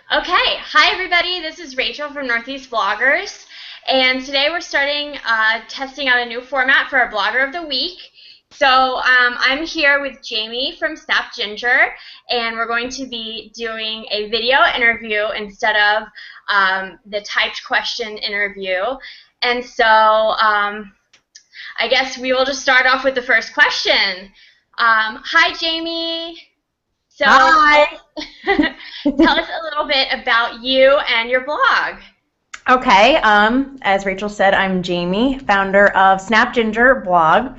Okay, hi everybody. This is Rachel from Northeast Bloggers, and today we're starting testing out a new format for our Blogger of the Week. So I'm here with Jamie from Snap Ginger, and we're going to be doing a video interview instead of the typed question interview. And so I guess we will just start off with the first question. Hi, Jamie. So Hi. tell us a little bit about you and your blog. Okay, as Rachel said, I'm Jamie, founder of Snap Ginger blog.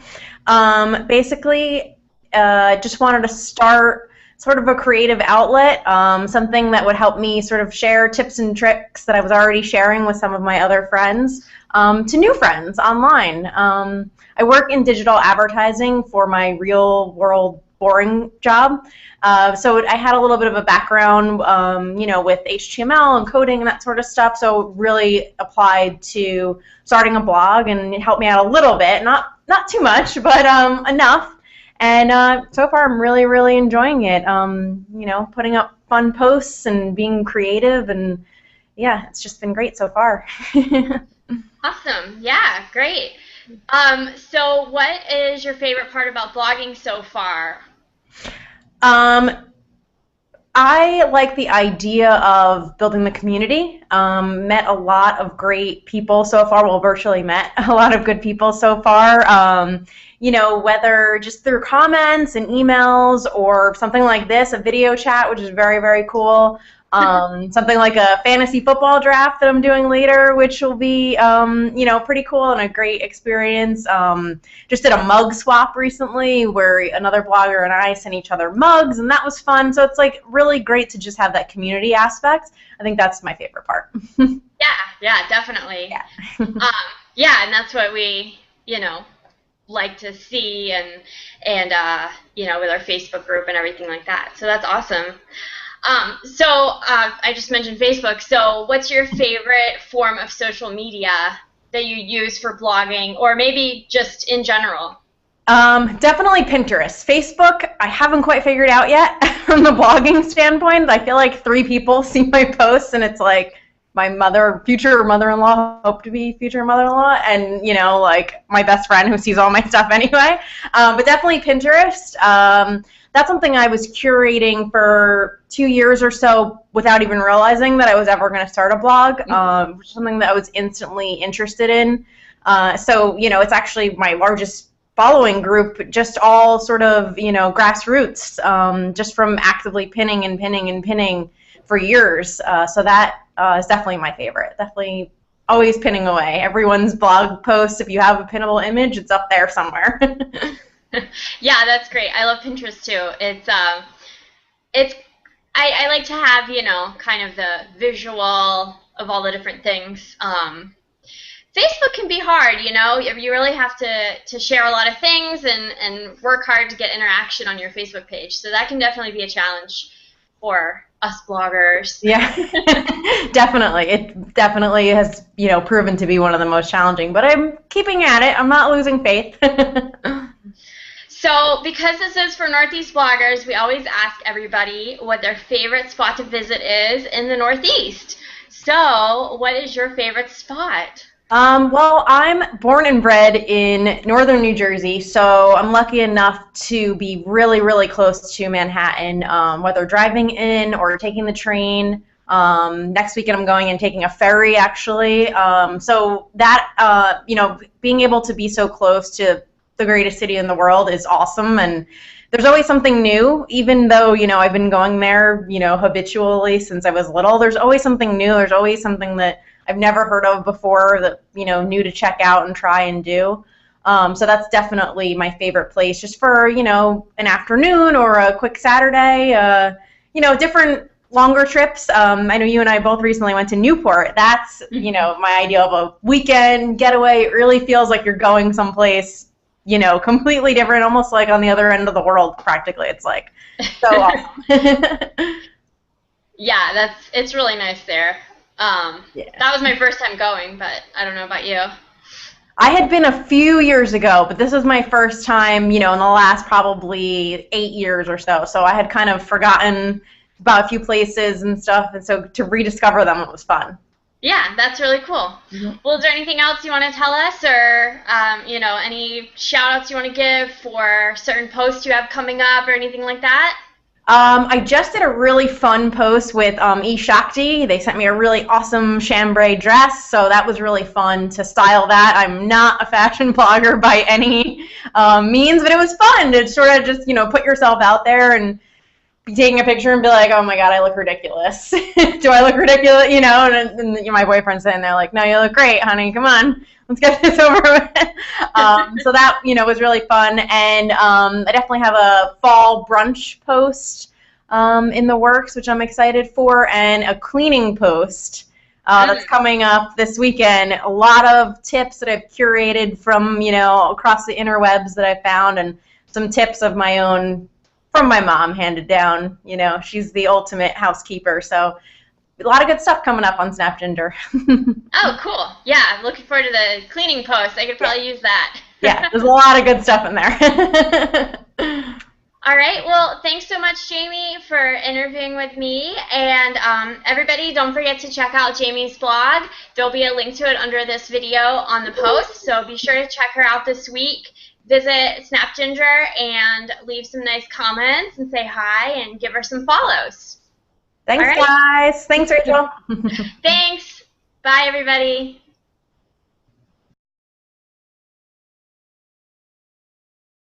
Basically, just wanted to start sort of a creative outlet, something that would help me sort of share tips and tricks that I was already sharing with some of my other friends to new friends online. I work in digital advertising for my real world boring job. So I had a little bit of a background, with HTML and coding and that sort of stuff. So really applied to starting a blog, and it helped me out a little bit, not too much, but enough. And so far, I'm really, really enjoying it. Putting up fun posts and being creative, and yeah, it's just been great so far. Awesome. Yeah, great. So what is your favorite part about blogging so far? Um, I like the idea of building the community. Met a lot of great people so far. Well, virtually met a lot of good people so far. Whether just through comments and emails or something like this, a video chat, which is very, very cool. Something like a fantasy football draft that I'm doing later, which will be, pretty cool and a great experience. Just did a mug swap recently where another blogger and I sent each other mugs, and that was fun. So it's like really great to just have that community aspect. I think that's my favorite part. Yeah, definitely. Yeah. Yeah, and that's what we, like to see and with our Facebook group and everything like that. So that's awesome. I just mentioned Facebook. So what's your favorite form of social media that you use for blogging, or maybe just in general? Definitely Pinterest. Facebook, I haven't quite figured out yet from the blogging standpoint. I feel like 3 people see my posts, and it's like my future mother-in-law, hope to be future mother-in-law, and, like my best friend who sees all my stuff anyway. But definitely Pinterest. That's something I was curating for 2 years or so without even realizing that I was ever going to start a blog, something that I was instantly interested in. It's actually my largest following group, just all sort of, grassroots, just from actively pinning and pinning and pinning for years. So that is definitely my favorite. Definitely always pinning away. Everyone's blog post, if you have a pinnable image, it's up there somewhere. Yeah, that's great. I love Pinterest too. It's I like to have, kind of the visual of all the different things. Facebook can be hard, you really have to share a lot of things and work hard to get interaction on your Facebook page. So that can definitely be a challenge for us bloggers. Yeah, definitely. It definitely has, proven to be one of the most challenging, but I'm keeping at it. I'm not losing faith. So, because this is for Northeast bloggers, we always ask everybody what their favorite spot to visit is in the Northeast. So, what is your favorite spot? Well, I'm born and bred in northern New Jersey, so I'm lucky enough to be really, really close to Manhattan, whether driving in or taking the train. Next weekend I'm going and taking a ferry, actually. So that, being able to be so close to the greatest city in the world is awesome, and there's always something new, even though, I've been going there, habitually since I was little. There's always something new. There's always something that I've never heard of before that, new to check out and try and do. So that's definitely my favorite place, just for, an afternoon or a quick Saturday, different longer trips. I know you and I both recently went to Newport. That's, my idea of a weekend getaway. It really feels like you're going someplace, completely different, almost like on the other end of the world, practically. It's like so awesome. Yeah, it's really nice there. Yeah. That was my first time going, but I don't know about you. I had been a few years ago, but this was my first time, in the last probably 8 years or so. So I had kind of forgotten about a few places and stuff, and so to rediscover them, it was fun. Yeah, that's really cool. Well, is there anything else you want to tell us, or any shout outs you want to give for certain posts you have coming up or anything like that? I just did a really fun post with eShakti. They sent me a really awesome chambray dress, so that was really fun to style that. I'm not a fashion blogger by any means, but it was fun to sort of just, put yourself out there and be taking a picture and be like, oh my god, I look ridiculous. Do I look ridiculous? And my boyfriend's sitting there like, no, you look great, honey. Come on, let's get this over with. So that, was really fun. And I definitely have a fall brunch post in the works, which I'm excited for, and a cleaning post that's coming up this weekend. A lot of tips that I've curated from, across the interwebs that I found, and some tips of my own from my mom handed down. She's the ultimate housekeeper, so a lot of good stuff coming up on Snapginger. Oh, cool. Yeah, I'm looking forward to the cleaning post. I could probably use that. Yeah, there's a lot of good stuff in there. All right. Well, thanks so much, Jamie, for interviewing with me. And everybody, don't forget to check out Jamie's blog. There'll be a link to it under this video on the post, so be sure to check her out this week. Visit Snapginger and leave some nice comments and say hi and give her some follows. Thanks, guys. Thanks, Rachel. Thanks. Bye, everybody.